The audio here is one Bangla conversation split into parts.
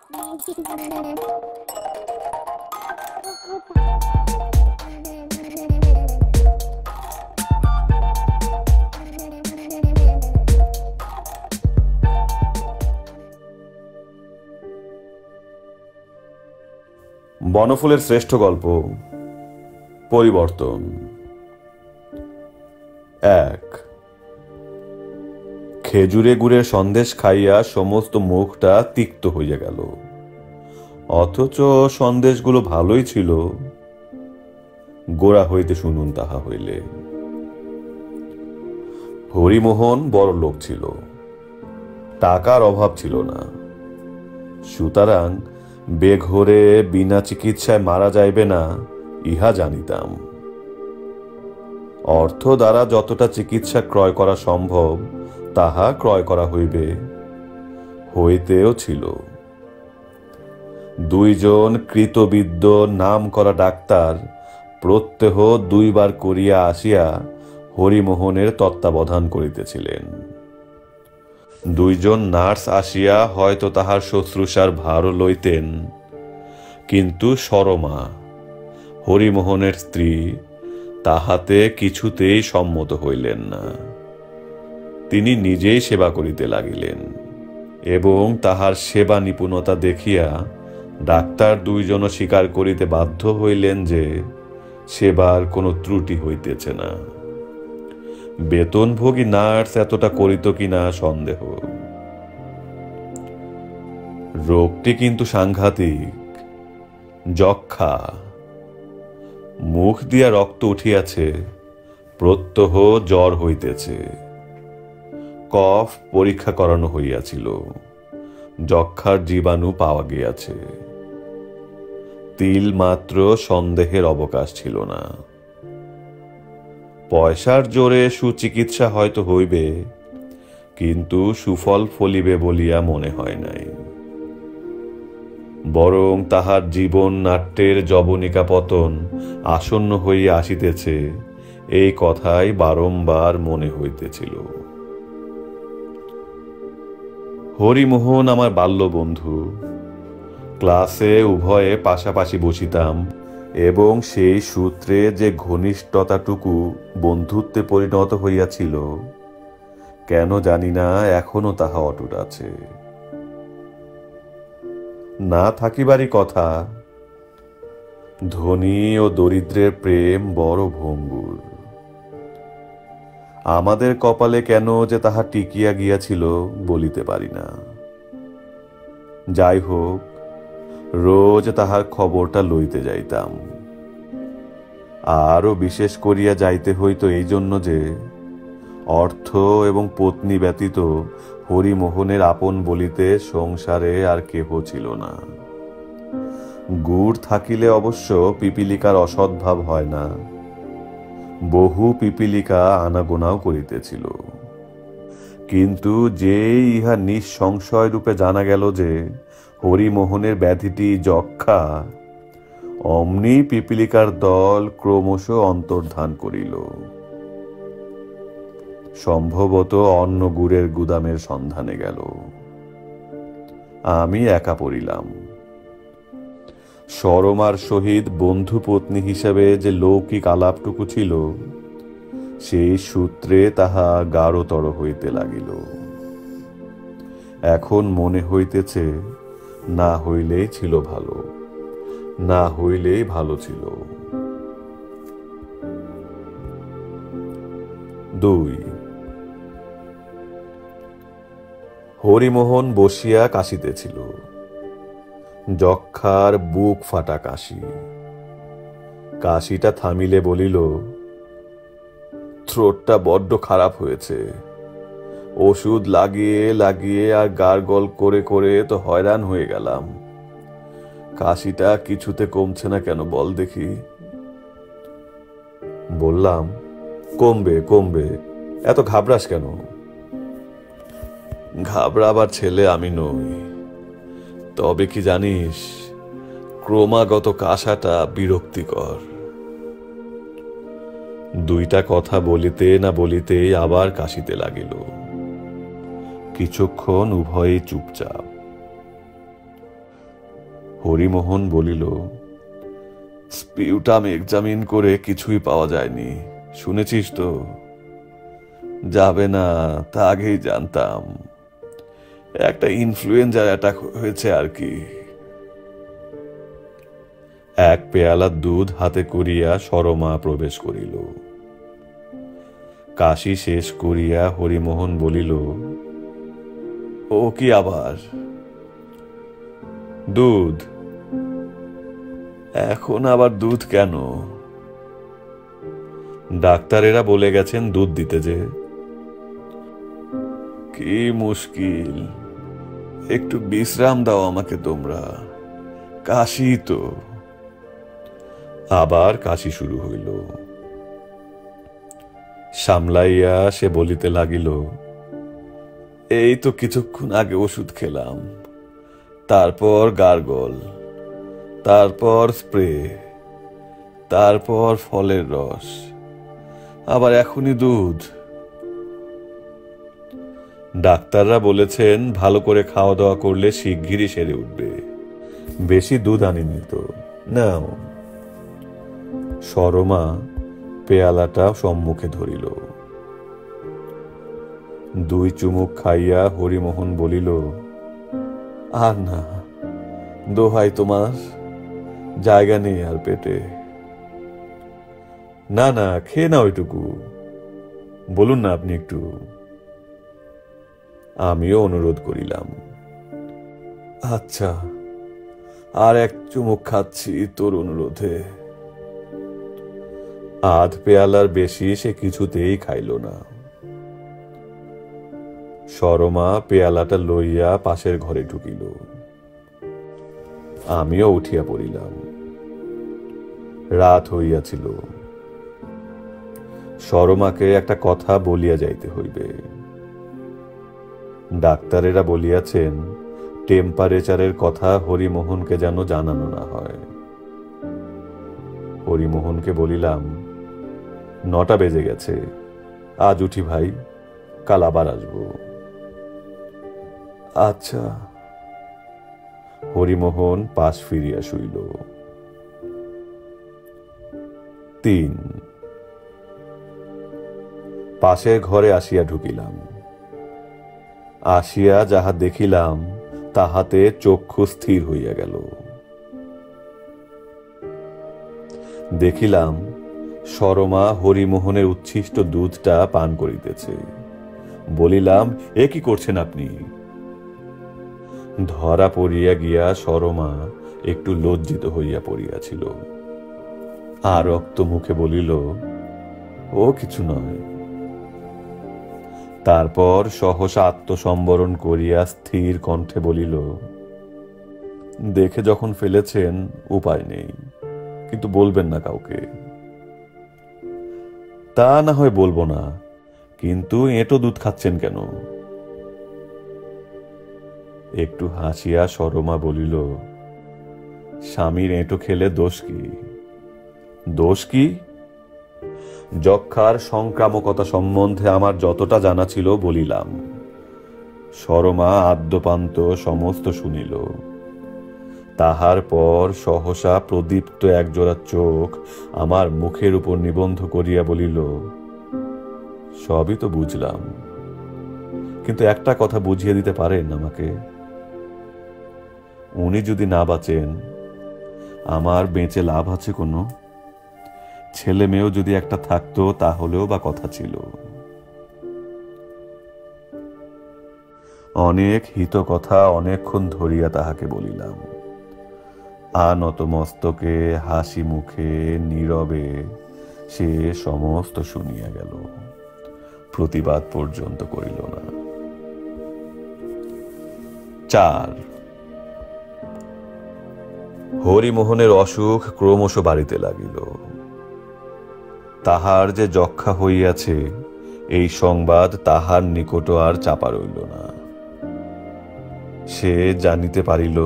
বনফুলের শ্রেষ্ঠ গল্প পরিবর্তন। 1। খেজুরে গুড়ের সন্দেশ খাইয়া সমস্ত মুখটা তিক্ত হইয়া গেল, অথচ সন্দেশগুলো ভালোই ছিল। গোড়া হইতে শুনুন তাহা হইলে। হরিমোহন বড় লোক ছিল, টাকার অভাব ছিল না, সুতরাং বেঘরে বিনা চিকিৎসায় মারা যাইবে না ইহা জানিতাম। অর্থ দ্বারা যতটা চিকিৎসা ক্রয় করা সম্ভব তাহা ক্রয় করা হইবে, হইতেও ছিল। 2 জন কৃতবিদ্য নাম করা ডাক্তার প্রত্যহ 2 বার করিয়া আসিয়া হরিমোহনের তত্ত্বাবধান করিতেছিলেন। 2 জন নার্স আসিয়া হয়তো তাহার শুশ্রূষার ভারও লইতেন, কিন্তু সরমা হরিমোহনের স্ত্রী তাহাতে কিছুতেই সম্মত হইলেন না। তিনি নিজেই সেবা করিতে লাগিলেন এবং তাহার সেবা নিপুণতা দেখিয়া ডাক্তার 2 জন স্বীকার করিতে বাধ্য হইলেন যে সেবার কোনো ত্রুটি হইতেছে না। বেতনভোগী নার্স এতটা করিত কিনা সন্দেহ। রোগটি কিন্তু সাংঘাতিক, যক্ষা। মুখ দিয়া রক্ত উঠিয়াছে, প্রত্যহ জ্বর হইতেছে। কফ পরীক্ষা করানো হইয়াছিল, যক্ষার জীবাণু পাওয়া গিয়াছে। তিল মাত্র সন্দেহের অবকাশ ছিল না। পয়সার জোরে সুচিকিৎসা হয়তো হইবে, কিন্তু সুফল ফলিবে বলিয়া মনে হয় নাই। বরং তাহার জীবন নাট্যের যবনিকা পতন আসন্ন হইয়া আসিতেছে, এই কথাই বারংবার মনে হইতেছিল। হরিমোহন আমার বাল্য বন্ধু। ক্লাসে উভয়ে পাশাপাশি বসিতাম এবং সেই সূত্রে যে ঘনিষ্ঠতাটুকু বন্ধুত্বে পরিণত হইয়াছিল, কেন জানি না এখনো তাহা অটুট আছে। না থাকিবারই কথা, ধনী ও দরিদ্রের প্রেম বড় ভঙ্গুর। আমাদের কপালে কেন যে তাহা টিকিয়া গিয়াছিল বলিতে পারি না। যাই হোক, রোজ তাহার খবরটা লইতে যাইতাম। আরও বিশেষ করিয়া যাইতে হইত এই জন্য যে অর্থ এবং পত্নী ব্যতীত হরিমোহনের আপন বলিতে সংসারে আর কেহ ছিল না। গুড় থাকিলে অবশ্য পিপিলিকার অসদ্ভাব হয় না। বহু পিপিলিকা আনাগোনাও করিতেছিল, কিন্তু যেই ইহা নিঃসংশয় রূপে জানা গেল যে হরিমোহনের ব্যাধিটি যক্ষা, অমনি পিপিলিকার দল ক্রমশ অন্তর্ধান করিল। সম্ভবত অন্য গুড়ের গুদামের সন্ধানে গেল। আমি একা পড়িলাম। সরমার সহিত বন্ধু পত্নী হিসাবে যে লৌকিক আলাপটুকু ছিল, সেই সূত্রে তাহা গাঢ়তর হইতে লাগিল। এখন মনে হইতেছে, না হইলেই ছিল ভালো, না হইলেই ভালো ছিল। 2। হরিমোহন বসিয়া কাশিতেছিল। যক্ষার বুক ফাটা কাশি। কাশিটা থামিলে বলিল, থ্রোটটা বড্ড খারাপ হয়েছে। ওষুধ লাগিয়ে লাগিয়ে আর গার্গল করে করে তো হয়রান হয়ে গেলাম। কাশিটা কিছুতে কমছে না কেন বল দেখি। বললাম, কমবে কমবে, এত ঘাবড়াস কেন? ঘাবড়াবার ছেলে আমি নই, তবে কি জানিস, ক্রমাগত কাশাটা বিরক্তিকর। 2টা কথা বলিতে না বলিতেই আবার কাশিতে লাগিল। কিছুক্ষণ উভয়েই চুপচাপ। হরিমোহন বলিল, স্পিউটাম এক্সামিন করে কিছুই পাওয়া যায়নি, শুনেছিস তো? যাবে না তা আগেই জানতাম, একটা ইনফ্লুয়েঞ্জার অ্যাটাক হয়েছে আর কি। এক পেয়ালা দুধ হাতে করিয়া সরমা প্রবেশ করিল। কাশি শেষ করিয়া হরিমোহন বলিল, ও কি আবার? দুধ? এখন আবার দুধ কেন? ডাক্তারেরা বলে গেছেন দুধ দিতে। যে কি মুশকিল, একটু বিশ্রাম দাও আমাকে তোমরা, কাশি তো। আবার কাশি শুরু হইল। সামলাইয়া সে বলিতে লাগিল, এই তো কিছুক্ষণ আগে ওষুধ খেলাম, তারপর গার্গল, তারপর স্প্রে, তারপর ফলের রস, আবার এখনই দুধ। ডাক্তাররা বলেছেন ভালো করে খাওয়া দাওয়া করলে শিগগিরই সেরে উঠবে। বেশি দুধ আনিনি তো, নাও। সরমা পেয়ালাটা সম্মুখে ধরিল। দুই চুমুক খাইয়া হরিমোহন বলিল, আর না, দোহাই তোমার, জায়গা নেই আর পেটে। না না, খেয়ে নাও এটুকু, বলুন না আপনি একটু। আমিও অনুরোধ করিলাম, আচ্ছা, আর এক চুমুক খাচ্ছি তোর অনুরোধে। আধ পেয়ালার বেশি সে কিছুতেই খাইল না। সরমা পেয়ালাটা লইয়া পাশের ঘরে ঢুকিল। আমিও উঠিয়া পড়িলাম। রাত হইয়াছিল। সরমাকে একটা কথা বলিয়া যাইতে হইবে। ডাক্তারেরা বলিয়াছেন টেম্পারেচারের কথা হরিমোহনকে যেন জানানো না হয়। হরিমোহনকে বলিলাম, 9টা বেজে গেছে, আজ উঠি ভাই, কাল আবার আসবো। আচ্ছা। হরিমোহন পাশ ফিরিয়া শুইল। 3 পাশের ঘরে আসিয়া ঢুকিলাম। আসিয়া যাহা দেখিলাম তাহাতে চক্ষু স্থির হইয়া গেল। দেখিলাম সরমা হরিমোহনের উচ্ছিষ্ট দুধটা পান করিতেছে। বলিলাম, এ কি করছেন আপনি? ধরা পড়িয়া গিয়া সরমা একটু লজ্জিত হইয়া পড়িয়াছিল। আর রক্ত মুখে বলিল, ও কিছু নয়। তারপর সহসা আত্মসম্বরণ করিয়া স্থির কণ্ঠে বলিল, দেখে যখন ফেলেছেন উপায় নেই, কিন্তু বলবেন না কাউকে। তা না হয় বলবো না, কিন্তু এঁটো দুধ খাচ্ছেন কেন? একটু হাসিয়া সরমা বলিল, স্বামীর এঁটো খেলে দোষ কি? দোষ কি? যক্ষার সংক্রামকতা সম্বন্ধে আমার যতটা জানা ছিল বলিলাম। সরমা আদ্যপান্ত সমস্ত শুনিল। তাহার পর সহসা প্রদীপ্ত একজোড়া চোখ আমার মুখের উপর নিবন্ধ করিয়া বলিল, সবই তো বুঝলাম, কিন্তু একটা কথা বুঝিয়ে দিতে পারেন আমাকে? উনি যদি না বাঁচেন, আমার বেঁচে লাভ আছে কোনো? ছেলে মেয়েও যদি একটা থাকতো তাহলেও বা কথা ছিল। অনেক হিত কথা অনেকক্ষণ ধরিয়া তাহাকে বলিলাম। আনত মস্তকে হাসি মুখে নীরবে সে সমস্ত শুনিয়া গেল, প্রতিবাদ পর্যন্ত করিল না। 4 হরিমোহনের অসুখ ক্রমশ বাড়িতে লাগিল। তাহার যে যক্ষা হইয়াছে এই সংবাদ তাহার নিকট আর চাপা রইল না। সে জানিতে পারিল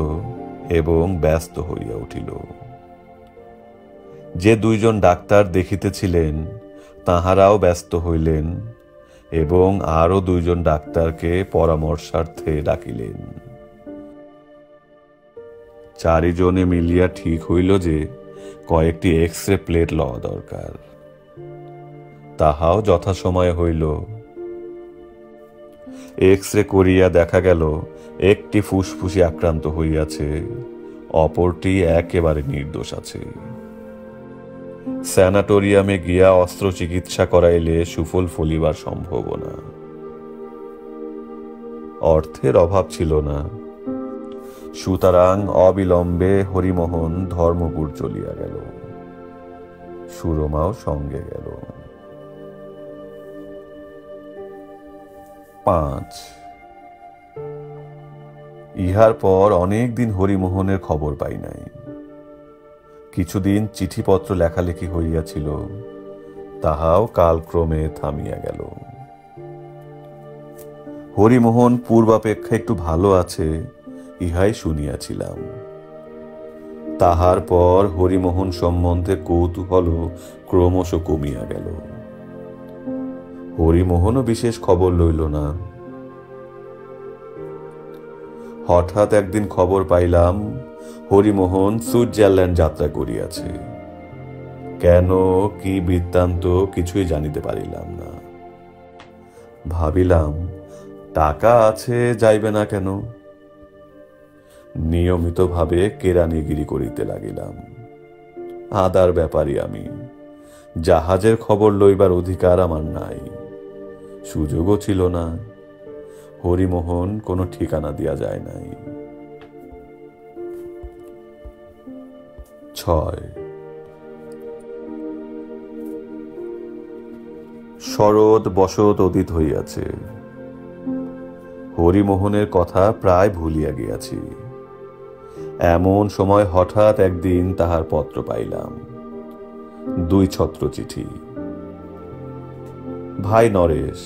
এবং ব্যস্ত হইয়া উঠিল। যে 2 জন ডাক্তার দেখিতেছিলেন তাহারাও ব্যস্ত হইলেন এবং আরো 2 জন ডাক্তারকে পরামর্শার্থে ডাকিলেন। চারিজনে মিলিয়া ঠিক হইল যে কয়েকটি এক্স-রে প্লেট লওয়া দরকার। তাহাও যথাসময়ে হইল। এক্স-রে করিয়া দেখা গেল একটি ফুসফুসি আক্রান্ত হইয়াছে, অপরটি একেবারে নির্দোষ আছে। স্যানাটোরিয়ামে গিয়া অস্ত্র চিকিৎসা করাইলে সুফল ফলিবার সম্ভাবনা। অর্থের অভাব ছিল না, সুতরাং অবিলম্বে হরিমোহন ধর্মপুর চলিয়া গেল। সুরমাও সঙ্গে গেল। 5 ইহার পর অনেক দিন হরিমোহনের খবর পাই নাই। কিছুদিন চিঠিপত্র লেখালেখি হইয়াছিল, তাহাও কালক্রমে থামিয়া গেল। হরিমোহন পূর্বাপেক্ষা একটু ভালো আছে, ইহাই শুনিয়াছিলাম। তাহার পর হরিমোহন সম্বন্ধে কৌতূহল ক্রমশ কমিয়া গেল। হরিমোহনও বিশেষ খবর লইল না। হঠাৎ একদিন খবর পাইলাম হরিমোহন সুইজারল্যান্ড যাত্রা করিয়াছে। কেন, কি বৃত্তান্ত কিছুই জানিতে পারিলাম না। ভাবিলাম টাকা আছে, যাইবে না কেন। নিয়মিতভাবে কেরানিগিরি করিতে লাগিলাম। আদার ব্যাপারী আমি, জাহাজের খবর লইবার অধিকার আমার নাই, সুযোগও ছিল না। হরিমোহন কোনো ঠিকানা দিয়া যায় নাই। 6 শরৎ বসত অতীত হইয়াছে। হরিমোহনের কথা প্রায় ভুলিয়া গিয়াছি। এমন সময় হঠাৎ একদিন তাহার পত্র পাইলাম, 2 ছত্র চিঠি। ভাই নরেশ,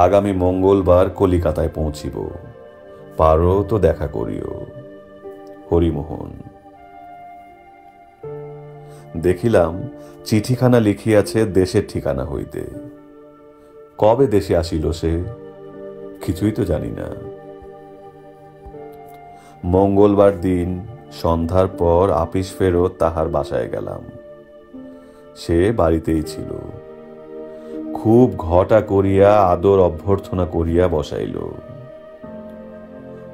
আগামী মঙ্গলবার কলিকাতায় পৌঁছিব, পারো তো দেখা করিও। হরিমোহন। দেখিলাম চিঠিখানা লিখিয়াছে দেশের ঠিকানা হইতে। কবে দেশে আসিল সে, কিছুই তো জানি না। মঙ্গলবার দিন সন্ধ্যার পর আপিস ফেরত তাহার বাসায় গেলাম। সে বাড়িতেই ছিল। খুব ঘটা করিয়া আদর অভ্যর্থনা করিয়া বসাইল।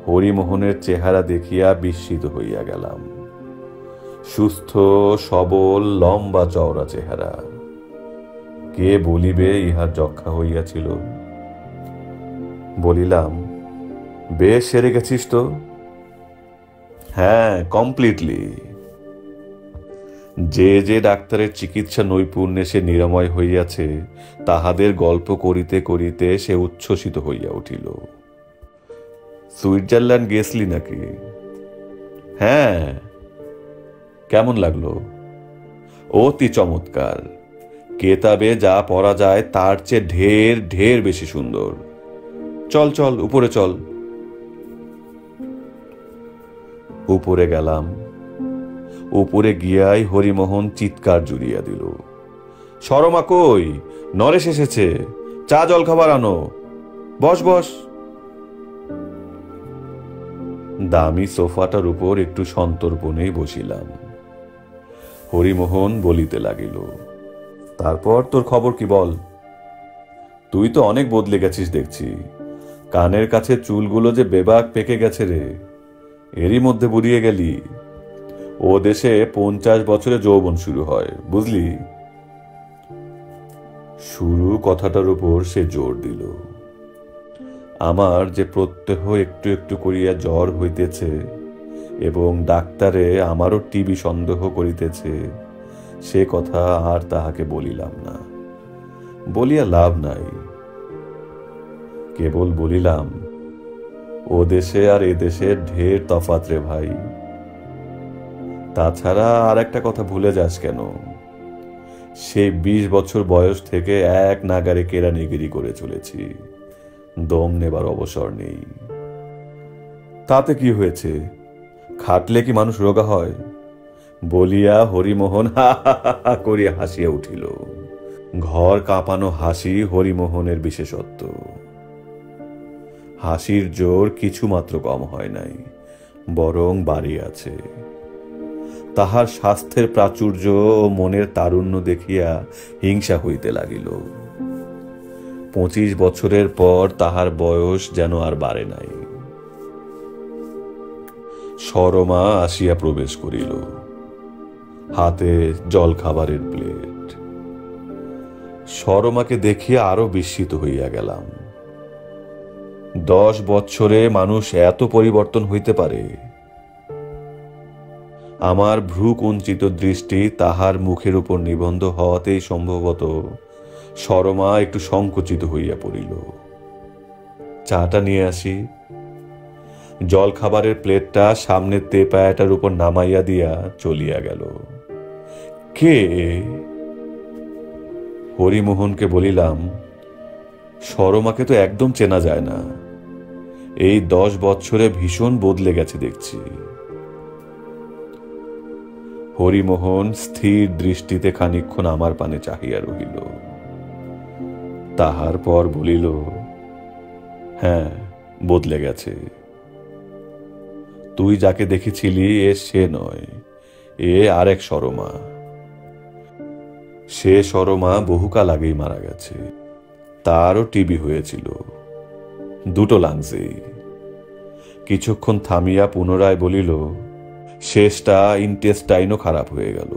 হরিমোহনের চেহারা দেখিয়া বিস্মিত হইয়া গেলাম। সুস্থ সবল লম্বা চওড়া চেহারা। কে বলিবে ইহার যক্ষা হইয়াছিল। বলিলাম, বেশ সেরে গেছিস তো? হ্যাঁ, কমপ্লিটলি। যে যে ডাক্তারের চিকিৎসা নৈপুণ্যে সে নিরাময় হইয়াছে, তাহাদের গল্প করিতে করিতে সে উচ্ছ্বসিত হইয়া উঠিল। সুইজারল্যান্ড গেছলি নাকি? হ্যাঁ। কেমন লাগলো? অতি চমৎকার। কেতাবে যা পড়া যায় তার চেয়ে ঢের ঢের বেশি সুন্দর। চল চল, উপরে চল। উপরে গেলাম। উপরে গিয়াই হরিমোহন চিৎকার জুড়িয়া দিল, শর্মা কই, নরেশ এসেছে, চা জল খাবার আনো, বস বস। দামি সোফাটার উপর একটু সন্তর্পণেই বসিলাম। হরিমোহন বলিতে লাগিল, তারপর তোর খবর কি বল? তুই তো অনেক বদলে গেছিস দেখছি। কানের কাছে চুলগুলো যে বেবাক পেকে গেছে রে, এরই মধ্যে বুড়িয়ে গেলি। ও দেশে 50 বছরে যৌবন শুরু হয়, বুঝলি? শুরু কথাটার উপর সে জোর দিল। আমার যে প্রত্যহ একটু একটু করিয়া জ্বর হইতেছে এবং ডাক্তারে আমারও টিবি সন্দেহ করিতেছে, সে কথা আর তাহাকে বলিলাম না। বলিয়া লাভ নাই। কেবল বলিলাম, ও দেশে আর এ দেশে ঢের তফাৎ রে ভাই। তাছাড়া আর একটা কথা ভুলে যাস কেন, সেই 20 বছর বয়স থেকে এক নাগারে কেরানিগিরি করে চলেছি, দম নেবার অবসর নেই। তাতে কি হয়েছে, খাটলে কি মানুষ রোগা হয়? বলিয়া হরিমোহন হা হা করিয়া হাসিয়া উঠিল। ঘর কাঁপানো হাসি হরিমোহনের বিশেষত্ব। হাসির জোর কিছুমাত্র কম হয় নাই, বরং বাড়ি আছে। তাহার স্বাস্থ্যের প্রাচুর্য ও মনের তারুণ্য দেখিয়া হিংসা হইতে লাগিল। 25 বছরের পর তাহার বয়স যেন আর বাড়ে নাই। সরমা আসিয়া প্রবেশ করিল, হাতে জল খাবারের প্লেট। সরমাকে দেখিয়া আরো বিস্মিত হইয়া গেলাম। 10 বছরে মানুষ এত পরিবর্তন হইতে পারে? আমার ভ্রু কুঞ্চিত দৃষ্টি তাহার মুখের উপর নিবন্ধ হওয়াতেই সম্ভবত সরমা একটু সংকুচিত হইয়া পড়িল। চাটা নিয়ে আসি। জল খাবারের প্লেটটা সামনের তেপায়াটার উপর নামাইয়া দিয়া চলিয়া গেল। কে? হরিমোহনকে বলিলাম, সরমাকে তো একদম চেনা যায় না। এই 10 বছরে ভীষণ বদলে গেছে দেখছি। হরিমোহন স্থির দৃষ্টিতে খানিকক্ষণ আমার পানে চাহিয়া রহিল। তাহার পর বলিল, হ্যাঁ, বদলে গেছে। তুই যাকে দেখেছিলি এ সে নয়, এ আরেক সরমা। সে সরমা বহুকাল আগেই মারা গেছে। তারও টিবি হয়েছিল, 2 লাংসেই। কিছুক্ষণ থামিয়া পুনরায় বলিল, শেষটা ইন্টেস্টাইনও খারাপ হয়ে গেল।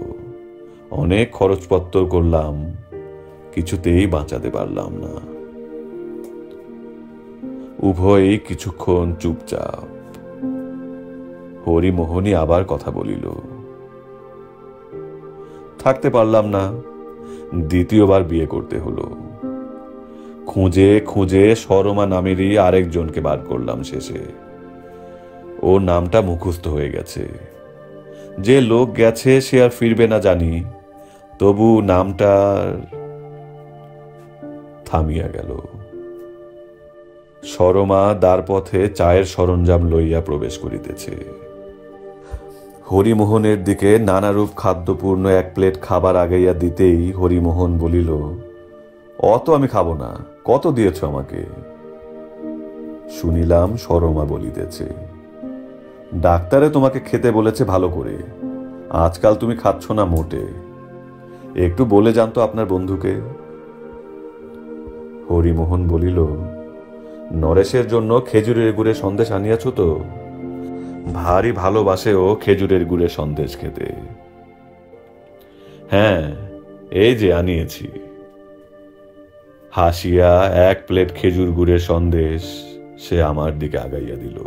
অনেক খরচপত্র করলাম, কিছুতেই বাঁচাতে পারলাম না। উভয়ই কিছুক্ষণ চুপচাপ। হরিমোহনই আবার কথা বলিল, থাকতে পারলাম না, দ্বিতীয়বার বিয়ে করতে হলো। খুঁজে খুঁজে সরমা নামেরই আরেকজনকে বার করলাম শেষে। ও নামটা মুখস্থ হয়ে গেছে। যে লোক গেছে সে আর ফিরবে না জানি, তবু নামটার। থামিয়া গেল। সরমা দ্বারপথে চায়ের সরঞ্জাম লইয়া প্রবেশ করিতেছে। হরিমোহনের দিকে নানারূপ খাদ্যপূর্ণ 1 প্লেট খাবার আগাইয়া দিতেই হরিমোহন বলিল, অত আমি খাবো না, কত দিয়েছ আমাকে? শুনিলাম সরমা বলিতেছে, ডাক্তারে তোমাকে খেতে বলেছে ভালো করে, আজকাল তুমি খাচ্ছ না মোটে। একটু বলে জানতো আপনার বন্ধুকে। হরিমোহন বলিল, নরেশের জন্য খেজুরের গুড়ে সন্দেশ আনিয়াছ তো? ভারী ভালোবাসে ও খেজুরের গুড়ে সন্দেশ খেতে। হ্যাঁ, এই যে আনিয়েছি। হাসিয়া 1 প্লেট খেজুর গুড়ের সন্দেশ সে আমার দিকে আগাইয়া দিল।